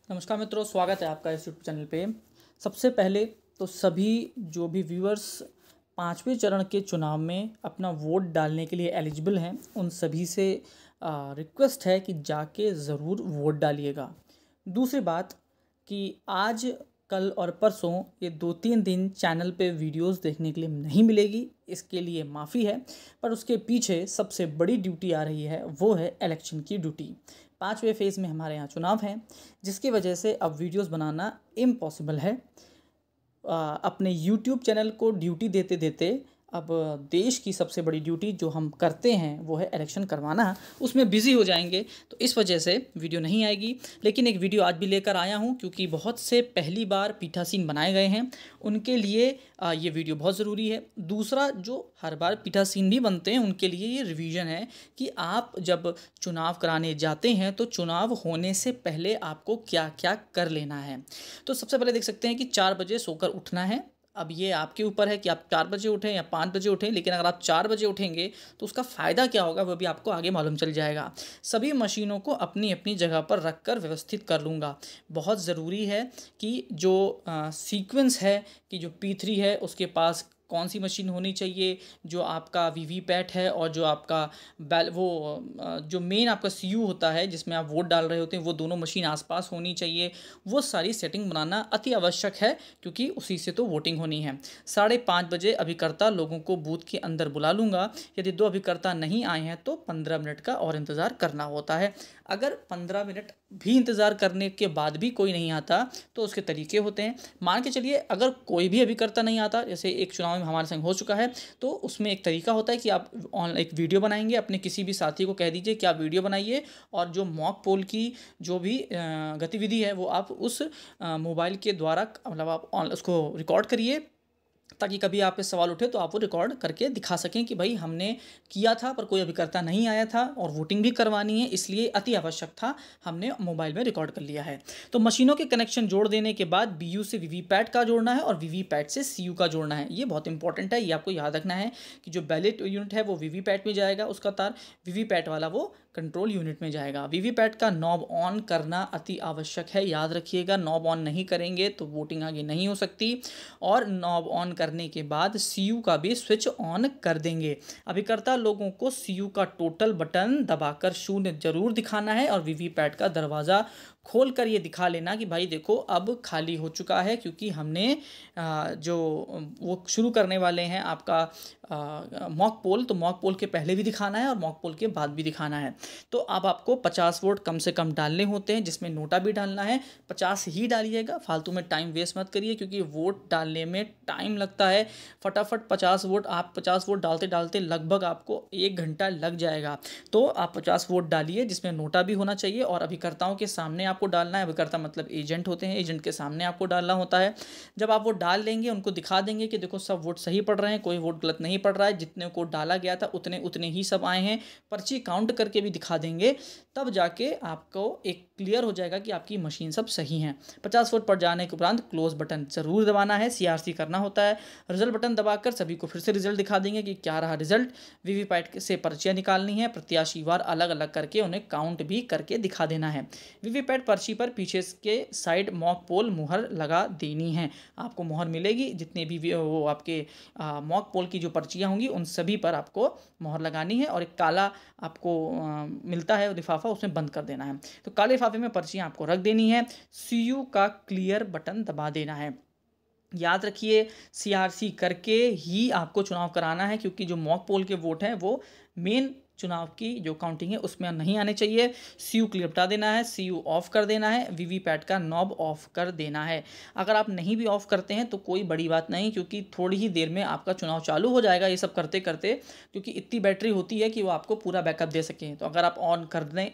नमस्कार मित्रों, स्वागत है आपका इस यूट्यूब चैनल पे। सबसे पहले तो सभी जो भी व्यूअर्स पाँचवें चरण के चुनाव में अपना वोट डालने के लिए एलिजिबल हैं, उन सभी से रिक्वेस्ट है कि जाके ज़रूर वोट डालिएगा। दूसरी बात कि आज कल और परसों ये 2-3 दिन चैनल पे वीडियोस देखने के लिए नहीं मिलेगी, इसके लिए माफ़ी है। पर उसके पीछे सबसे बड़ी ड्यूटी आ रही है, वो है इलेक्शन की ड्यूटी। 5वें फेज़ में हमारे यहाँ चुनाव हैं, जिसकी वजह से अब वीडियोस बनाना इम्पॉसिबल है। अपने यूट्यूब चैनल को ड्यूटी देते देते अब देश की सबसे बड़ी ड्यूटी जो हम करते हैं वो है इलेक्शन करवाना, उसमें बिज़ी हो जाएंगे। तो इस वजह से वीडियो नहीं आएगी, लेकिन एक वीडियो आज भी लेकर आया हूं क्योंकि बहुत से पहली बार पीठासीन बनाए गए हैं, उनके लिए ये वीडियो बहुत ज़रूरी है। दूसरा, जो हर बार पीठासीन भी बनते हैं उनके लिए ये रिवीजन है कि आप जब चुनाव कराने जाते हैं तो चुनाव होने से पहले आपको क्या क्या कर लेना है। तो सबसे पहले देख सकते हैं कि 4 बजे सोकर उठना है। अब ये आपके ऊपर है कि आप 4 बजे उठें या 5 बजे उठें, लेकिन अगर आप 4 बजे उठेंगे तो उसका फ़ायदा क्या होगा वो भी आपको आगे मालूम चल जाएगा। सभी मशीनों को अपनी अपनी जगह पर रख कर व्यवस्थित कर लूँगा। बहुत ज़रूरी है कि जो सीक्वेंस है कि जो P3 है उसके पास कौन सी मशीन होनी चाहिए, जो आपका वीवीपैट है और जो आपका जो मेन आपका सीयू होता है जिसमें आप वोट डाल रहे होते हैं, वो दोनों मशीन आसपास होनी चाहिए। वो सारी सेटिंग बनाना अति आवश्यक है क्योंकि उसी से तो वोटिंग होनी है। 5:30 बजे अभिकर्ता लोगों को बूथ के अंदर बुला लूँगा। यदि 2 अभिकर्ता नहीं आए हैं तो 15 मिनट का और इंतज़ार करना होता है। अगर 15 मिनट भी इंतज़ार करने के बाद भी कोई नहीं आता तो उसके तरीके होते हैं। मान के चलिए अगर कोई भी अभिकर्ता नहीं आता, जैसे एक चुनाव में हमारे संग हो चुका है, तो उसमें एक तरीका होता है कि आप एक वीडियो बनाएंगे, अपने किसी भी साथी को कह दीजिए कि आप वीडियो बनाइए और जो मॉक पोल की जो भी गतिविधि है वो आप उस मोबाइल के द्वारा मतलब आप उसको रिकॉर्ड करिए, ताकि कभी आप पे सवाल उठे तो आप वो रिकॉर्ड करके दिखा सकें कि भाई हमने किया था पर कोई अभिकर्ता नहीं आया था और वोटिंग भी करवानी है, इसलिए अति आवश्यक था, हमने मोबाइल में रिकॉर्ड कर लिया है। तो मशीनों के कनेक्शन जोड़ देने के बाद बीयू से वीवीपैट का जोड़ना है और वीवीपैट से सीयू का जोड़ना है। ये बहुत इंपॉर्टेंट है, ये आपको याद रखना है कि जो बैलेट यूनिट है वो वीवीपैट में जाएगा, उसका तार वीवीपैट वाला वो कंट्रोल यूनिट में जाएगा। वीवीपैट का नॉब ऑन करना अति आवश्यक है, याद रखिएगा। नॉब ऑन नहीं करेंगे तो वोटिंग आगे नहीं हो सकती। और नॉब ऑन करने के बाद सीयू का भी स्विच ऑन कर देंगे। अभिकर्ता लोगों को सीयू का टोटल बटन दबाकर 0 जरूर दिखाना है और वीवीपैट का दरवाज़ा खोल कर ये दिखा लेना कि भाई देखो अब खाली हो चुका है, क्योंकि हमने जो वो शुरू करने वाले हैं आपका मॉक पोल, तो मॉक पोल के पहले भी दिखाना है और मॉक पोल के बाद भी दिखाना है। तो अब आपको 50 वोट कम से कम डालने होते हैं, जिसमें नोटा भी डालना है। 50 ही डालिएगा, फालतू में टाइम वेस्ट मत करिए क्योंकि वोट डालने में टाइम लगता है। फटाफट 50 वोट डालते डालते लगभग आपको 1 घंटा लग जाएगा। तो आप 50 वोट डालिए, जिसमें नोटा भी होना चाहिए और अभिकर्ताओं के सामने आपको डालना है। अभिकर्ता मतलब एजेंट होते हैं, एजेंट के सामने आपको डालना होता है। जब आप वो डाल देंगे उनको दिखा देंगे कि देखो सब वोट सही पड़ रहे हैं, कोई वोट गलत नहीं पड़ रहा है, जितने को डाला गया था उतने ही सब आए हैं। पर्ची काउंट करके भी दिखा देंगे, तब जाके आपको एक क्लियर हो जाएगा कि आपकी मशीन सब सही हैं। 50 वोट पड़ जाने के उपरांत क्लोज बटन जरूर दबाना है, CRC करना होता है। रिजल्ट बटन दबाकर सभी को फिर से रिजल्ट दिखा देंगे कि क्या रहा रिजल्ट। वीवीपैट से पर्चियाँ निकालनी है, प्रत्याशीवार अलग अलग करके उन्हें काउंट भी करके दिखा देना है। वीवीपैट पर्ची पर पीछे के साइड मॉक पोल मुहर लगा देनी है। आपको मुहर मिलेगी, जितने भी वो आपके मॉक पोल की जो पर्चियाँ होंगी उन सभी पर आपको मुहर लगानी है और एक काला आपको मिलता है लिफाफा, उसमें बंद कर देना है। तो काले लिफाफे में पर्चियाँ आपको रख देनी है। सीयू का क्लियर बटन दबा देना है। याद रखिए, CRC करके ही आपको चुनाव कराना है, क्योंकि जो मॉक पोल के वोट हैं वो मेन चुनाव की जो काउंटिंग है उसमें नहीं आने चाहिए। सीयू क्लियर हटा देना है, सीयू ऑफ कर देना है, वीवीपैट का नॉब ऑफ कर देना है। अगर आप नहीं भी ऑफ करते हैं तो कोई बड़ी बात नहीं, क्योंकि थोड़ी ही देर में आपका चुनाव चालू हो जाएगा ये सब करते करते, क्योंकि इतनी बैटरी होती है कि वो आपको पूरा बैकअप दे सकें। तो अगर आप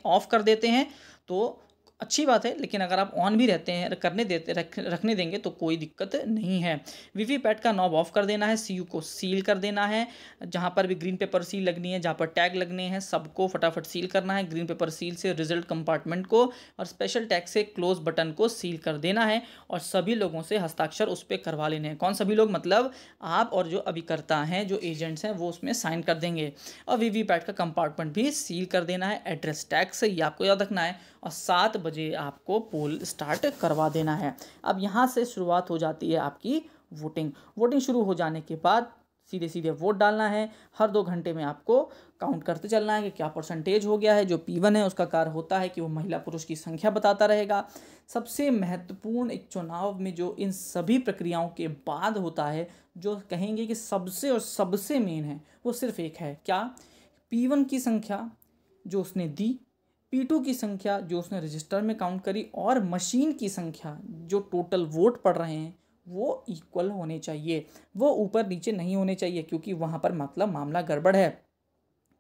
ऑफ कर देते हैं तो अच्छी बात है, लेकिन अगर आप ऑन भी रहते हैं रखने देंगे तो कोई दिक्कत नहीं है। वीवीपैट का नॉब ऑफ कर देना है, सीयू को सील कर देना है। जहाँ पर भी ग्रीन पेपर सील लगनी है, जहाँ पर टैग लगने हैं, सबको फटाफट सील करना है। ग्रीन पेपर सील से रिजल्ट कंपार्टमेंट को और स्पेशल टैग से क्लोज बटन को सील कर देना है और सभी लोगों से हस्ताक्षर उस पर करवा लेने हैं। कौन सभी लोग? मतलब आप और जो अभिकर्ता हैं, जो एजेंट्स हैं, वो उसमें साइन कर देंगे। और वीवीपैट का कंपार्टमेंट भी सील कर देना है एड्रेस टैग से, ये आपको याद रखना है। और 7 बजे आपको पोल स्टार्ट करवा देना है। अब यहाँ से शुरुआत हो जाती है आपकी वोटिंग शुरू हो जाने के बाद सीधे सीधे वोट डालना है। हर 2 घंटे में आपको काउंट करते चलना है कि क्या परसेंटेज हो गया है। जो P1 है उसका कार्य होता है कि वो महिला पुरुष की संख्या बताता रहेगा। सबसे महत्वपूर्ण एक चुनाव में जो इन सभी प्रक्रियाओं के बाद होता है, जो कहेंगे कि सबसे और सबसे मेन है, वो सिर्फ एक है, क्या? P1 की संख्या जो उसने दी, P2 की संख्या जो उसने रजिस्टर में काउंट करी, और मशीन की संख्या जो टोटल वोट पड़ रहे हैं वो इक्वल होने चाहिए, वो ऊपर नीचे नहीं होने चाहिए, क्योंकि वहाँ पर मतलब मामला गड़बड़ है।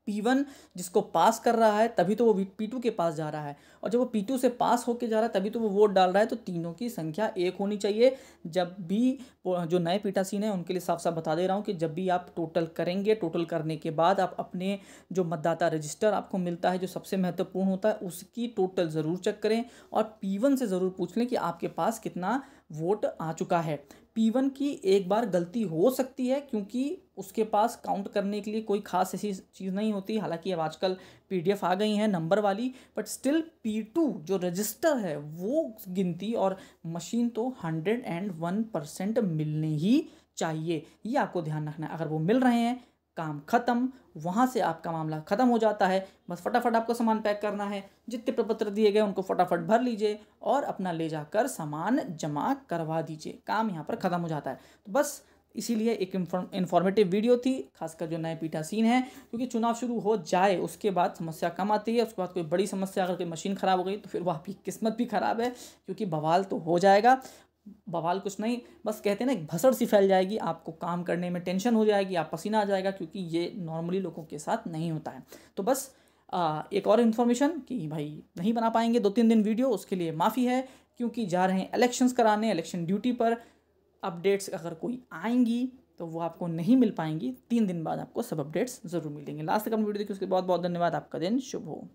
P1 जिसको पास कर रहा है तभी तो वो P2 के पास जा रहा है, और जब वो P2 से पास होके जा रहा है तभी तो वो वोट डाल रहा है। तो तीनों की संख्या एक होनी चाहिए। जब भी जो नए पीठासीन हैं उनके लिए साफ साफ बता दे रहा हूँ कि जब भी आप टोटल करेंगे, टोटल करने के बाद आप अपने जो मतदाता रजिस्टर आपको मिलता है जो सबसे महत्वपूर्ण होता है उसकी टोटल ज़रूर चेक करें, और P1 से ज़रूर पूछ लें कि आपके पास कितना वोट आ चुका है। P1 की एक बार गलती हो सकती है क्योंकि उसके पास काउंट करने के लिए कोई खास ऐसी चीज़ नहीं होती। हालांकि अब आजकल PDF आ गई हैं नंबर वाली, बट स्टिल P2 जो रजिस्टर है वो गिनती और मशीन तो 101% मिलने ही चाहिए। ये आपको ध्यान रखना है। अगर वो मिल रहे हैं, काम खत्म, वहाँ से आपका मामला ख़त्म हो जाता है। बस फटाफट आपको सामान पैक करना है, जितने प्रपत्र दिए गए उनको फटाफट भर लीजिए और अपना ले जाकर सामान जमा करवा दीजिए, काम यहाँ पर ख़त्म हो जाता है। तो बस इसीलिए एक इन्फॉर्मेटिव वीडियो थी, खासकर जो नए पीठासीन हैं, क्योंकि चुनाव शुरू हो जाए उसके बाद समस्या कम आती है। उसके बाद कोई बड़ी समस्या, अगर कोई मशीन ख़राब हो गई तो फिर वो आपकी किस्मत भी ख़राब है, क्योंकि बवाल तो हो जाएगा। बवाल कुछ नहीं, बस कहते हैं ना, एक भसड़ सी फैल जाएगी, आपको काम करने में टेंशन हो जाएगी, आप पसीना आ जाएगा, क्योंकि ये नॉर्मली लोगों के साथ नहीं होता है। तो बस एक और इन्फॉर्मेशन कि भाई नहीं बना पाएंगे 2-3 दिन वीडियो, उसके लिए माफ़ी है, क्योंकि जा रहे हैं इलेक्शंस कराने, इलेक्शन ड्यूटी पर। अपडेट्स अगर कोई आएंगी तो वो आपको नहीं मिल पाएंगी, 3 दिन बाद आपको सब अपडेट्स ज़रूर मिलेंगे। लास्ट तक अपनी वीडियो देखिए, उसके बहुत बहुत धन्यवाद। आपका दिन शुभ हो।